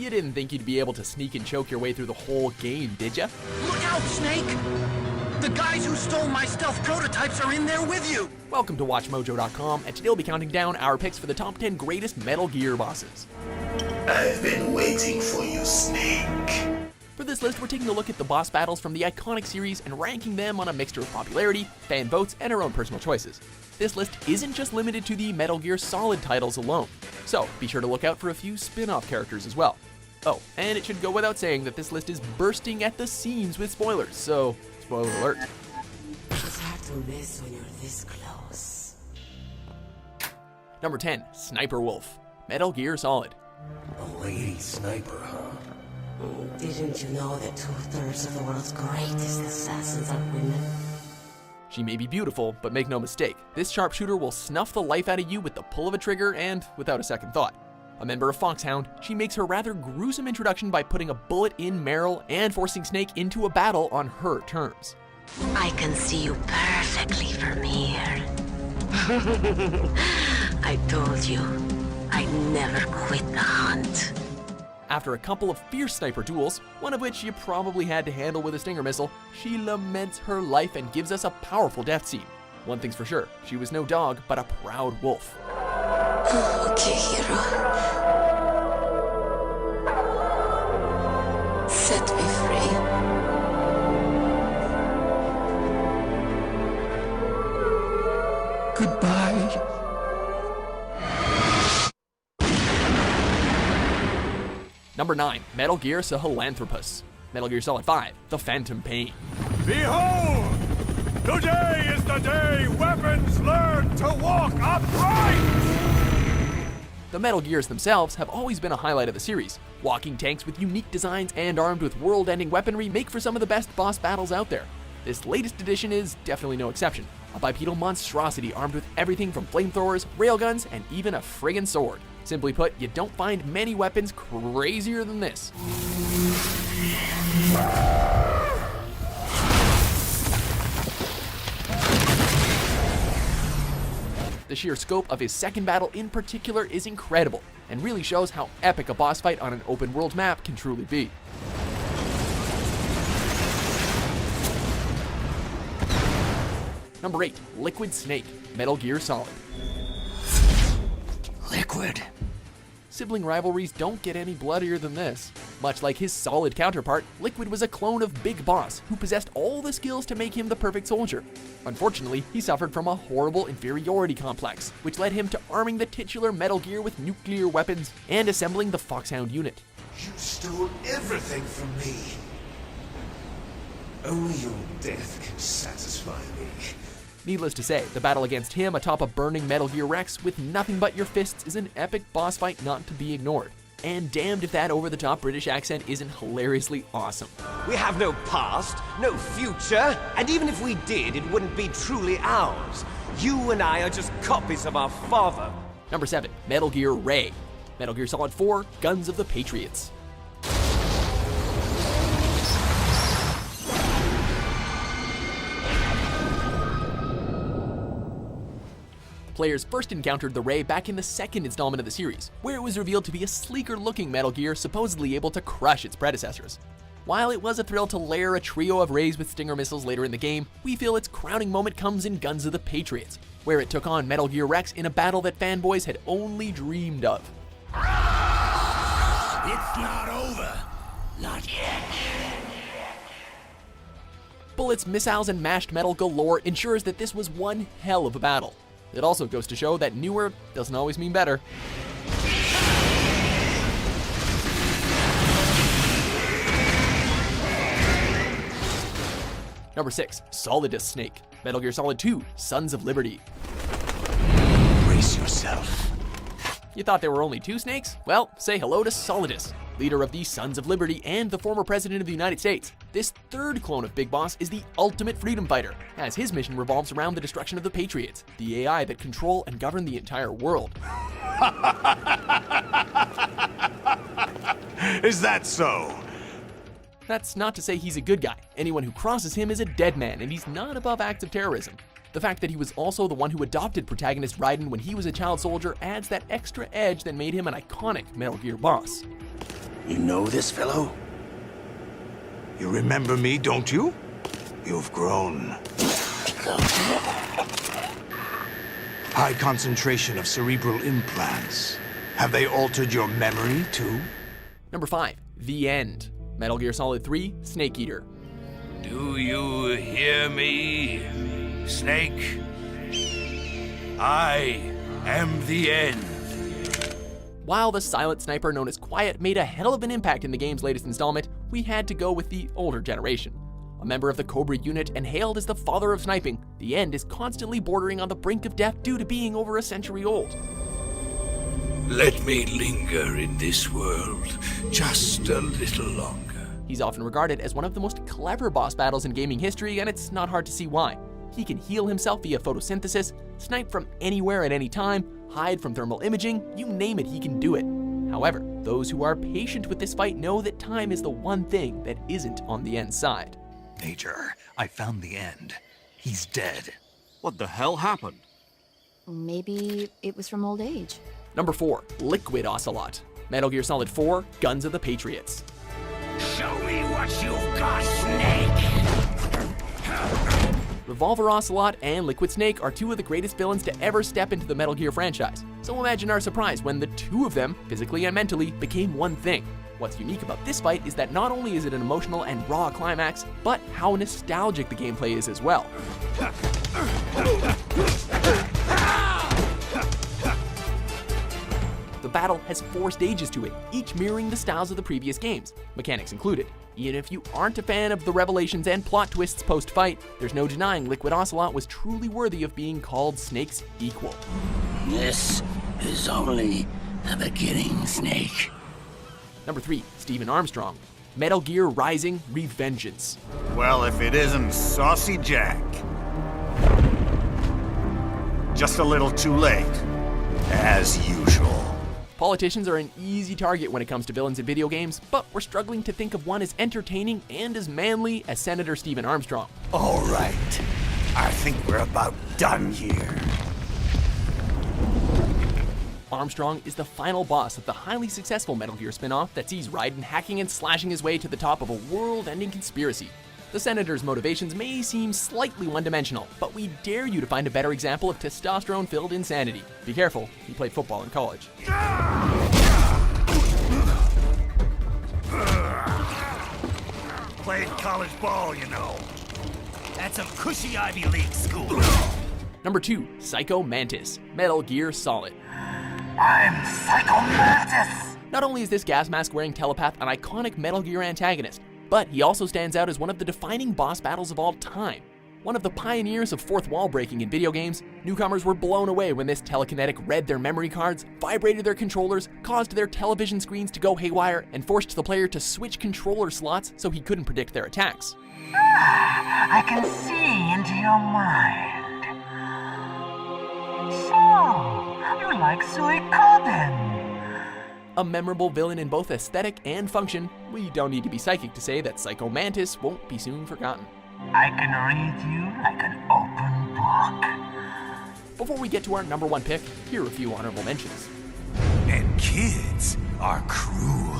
You didn't think you'd be able to sneak and choke your way through the whole game, did ya? Look out, Snake! The guys who stole my stealth prototypes are in there with you! Welcome to WatchMojo.com, and today we'll be counting down our picks for the top 10 greatest Metal Gear bosses. I've been waiting for you, Snake. For this list, we're taking a look at the boss battles from the iconic series and ranking them on a mixture of popularity, fan votes, and our own personal choices. This list isn't just limited to the Metal Gear Solid titles alone, so be sure to look out for a few spin-off characters as well. Oh, and it should go without saying that this list is bursting at the seams with spoilers, so spoiler alert. It's hard to miss when you're this close. Number 10, Sniper Wolf, Metal Gear Solid. A lady sniper, huh? Didn't you know that 2/3 of the world's greatest assassins are women? She may be beautiful, but make no mistake, this sharpshooter will snuff the life out of you with the pull of a trigger and without a second thought. A member of Foxhound, she makes her rather gruesome introduction by putting a bullet in Meryl and forcing Snake into a battle on her terms. I can see you perfectly from here. I told you, I'd never quit the hunt. After a couple of fierce sniper duels, one of which you probably had to handle with a Stinger missile, she laments her life and gives us a powerful death scene. One thing's for sure, she was no dog, but a proud wolf. Okay, hero. Set me free. Goodbye. Number 9, Metal Gear Sahelanthropus. Metal Gear Solid 5, The Phantom Pain. Behold! Today is the day weapons learn to walk upright! The Metal Gears themselves have always been a highlight of the series. Walking tanks with unique designs and armed with world-ending weaponry make for some of the best boss battles out there. This latest edition is definitely no exception. A bipedal monstrosity armed with everything from flamethrowers, railguns, and even a friggin' sword. Simply put, you don't find many weapons crazier than this. The sheer scope of his second battle in particular is incredible, and really shows how epic a boss fight on an open world map can truly be. Number 8, Liquid Snake, Metal Gear Solid. Liquid. Sibling rivalries don't get any bloodier than this. Much like his Solid counterpart, Liquid was a clone of Big Boss, who possessed all the skills to make him the perfect soldier. Unfortunately, he suffered from a horrible inferiority complex, which led him to arming the titular Metal Gear with nuclear weapons and assembling the Foxhound unit. You stole everything from me. Only your death can satisfy me. Needless to say, the battle against him atop a burning Metal Gear Rex with nothing but your fists is an epic boss fight not to be ignored. And damned if that over-the-top British accent isn't hilariously awesome. We have no past, no future, and even if we did, it wouldn't be truly ours. You and I are just copies of our father. Number 7, Metal Gear Ray. Metal Gear Solid 4, Guns of the Patriots. Players first encountered the Ray back in the second installment of the series, where it was revealed to be a sleeker-looking Metal Gear supposedly able to crush its predecessors. While it was a thrill to layer a trio of Rays with Stinger missiles later in the game, we feel its crowning moment comes in Guns of the Patriots, where it took on Metal Gear Rex in a battle that fanboys had only dreamed of. It's not over. Not yet. Bullets, missiles, and mashed metal galore ensures that this was one hell of a battle. It also goes to show that newer doesn't always mean better. Number 6, Solidus Snake, Metal Gear Solid 2, Sons of Liberty. Brace yourself. You thought there were only 2 snakes? Well, say hello to Solidus, leader of the Sons of Liberty and the former president of the United States. This third clone of Big Boss is the ultimate freedom fighter, as his mission revolves around the destruction of the Patriots, the AI that control and govern the entire world. Is that so? That's not to say he's a good guy. Anyone who crosses him is a dead man, and he's not above acts of terrorism. The fact that he was also the one who adopted protagonist Raiden when he was a child soldier adds that extra edge that made him an iconic Metal Gear boss. You know this fellow? You remember me, don't you? You've grown. High concentration of cerebral implants. Have they altered your memory, too? Number 5, The End. Metal Gear Solid 3, Snake Eater. Do you hear me, Snake? I am the End. While the silent sniper known as Quiet made a hell of an impact in the game's latest installment, we had to go with the older generation. A member of the Cobra unit and hailed as the father of sniping, The End is constantly bordering on the brink of death due to being over a century old. Let me linger in this world just a little longer. He's often regarded as one of the most clever boss battles in gaming history, and it's not hard to see why. He can heal himself via photosynthesis, snipe from anywhere at any time, hide from thermal imaging, you name it, he can do it. However, those who are patient with this fight know that time is the one thing that isn't on The End's side. Major, I found the End. He's dead. What the hell happened? Maybe it was from old age. Number 4, Liquid Ocelot. Metal Gear Solid 4, Guns of the Patriots. Show me what you've got, Snake! Revolver Ocelot and Liquid Snake are two of the greatest villains to ever step into the Metal Gear franchise. So imagine our surprise when the two of them, physically and mentally, became one thing. What's unique about this fight is that not only is it an emotional and raw climax, but how nostalgic the gameplay is as well. The battle has 4 stages to it, each mirroring the styles of the previous games, mechanics included. Even if you aren't a fan of the revelations and plot twists post-fight, there's no denying Liquid Ocelot was truly worthy of being called Snake's equal. This is only the beginning, Snake. Number 3, Stephen Armstrong. Metal Gear Rising: Revengeance. Well, if it isn't Saucy Jack. Just a little too late, as usual. Politicians are an easy target when it comes to villains in video games, but we're struggling to think of one as entertaining and as manly as Senator Stephen Armstrong. All right. I think we're about done here. Armstrong is the final boss of the highly successful Metal Gear spin-off that sees Raiden hacking and slashing his way to the top of a world-ending conspiracy. The Senator's motivations may seem slightly one-dimensional, but we dare you to find a better example of testosterone-filled insanity. Be careful, he played football in college. Played college ball, you know. That's a cushy Ivy League school. Number 2, Psycho Mantis. Metal Gear Solid. I'm Psycho Mantis! Not only is this gas mask-wearing telepath an iconic Metal Gear antagonist, but he also stands out as one of the defining boss battles of all time. One of the pioneers of fourth wall breaking in video games, newcomers were blown away when this telekinetic read their memory cards, vibrated their controllers, caused their television screens to go haywire, and forced the player to switch controller slots so he couldn't predict their attacks. I can see into your mind. So, you like Suikoden? A memorable villain in both aesthetic and function, we don't need to be psychic to say that Psycho Mantis won't be soon forgotten. I can read you like an open book. Before we get to our number 1 pick, here are a few honorable mentions. And kids are cruel.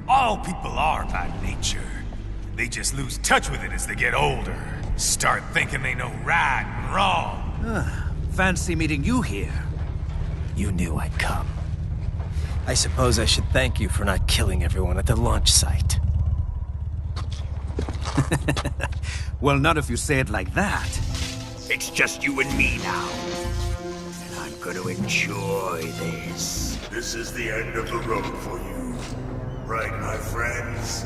All people are by nature. They just lose touch with it as they get older. Start thinking they know right and wrong. Fancy meeting you here. You knew I'd come. I suppose I should thank you for not killing everyone at the launch site. Well, not if you say it like that. It's just you and me now. And I'm gonna enjoy this. This is the end of the road for you. Right, my friends?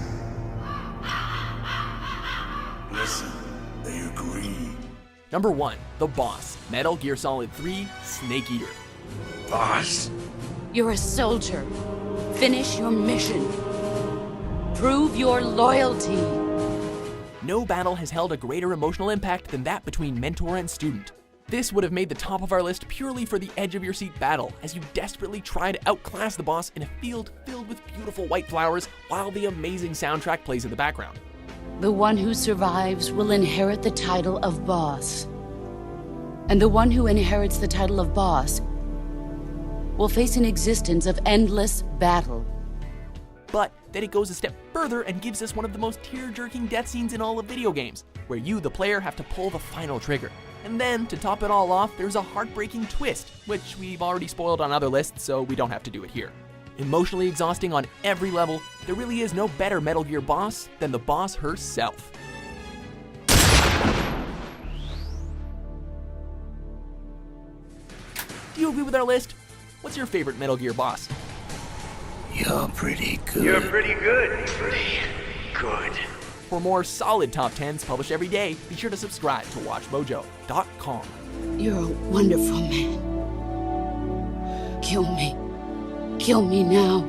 Listen, they agree. Number 1, The Boss. Metal Gear Solid 3, Snake Eater. Boss? You're a soldier. Finish your mission. Prove your loyalty. No battle has held a greater emotional impact than that between mentor and student. This would have made the top of our list purely for the edge-of-your-seat battle, as you desperately try to outclass the boss in a field filled with beautiful white flowers while the amazing soundtrack plays in the background. The one who survives will inherit the title of boss. And the one who inherits the title of boss will face an existence of endless battle. but that it goes a step further and gives us one of the most tear-jerking death scenes in all of video games, where you, the player, have to pull the final trigger. And then, to top it all off, there's a heartbreaking twist, which we've already spoiled on other lists, so we don't have to do it here. Emotionally exhausting on every level, there really is no better Metal Gear boss than the boss herself. Do you agree with our list? What's your favorite Metal Gear boss? You're pretty good. You're pretty good. Pretty good. For more solid top 10s published every day, be sure to subscribe to WatchMojo.com. You're a wonderful man. Kill me. Kill me now.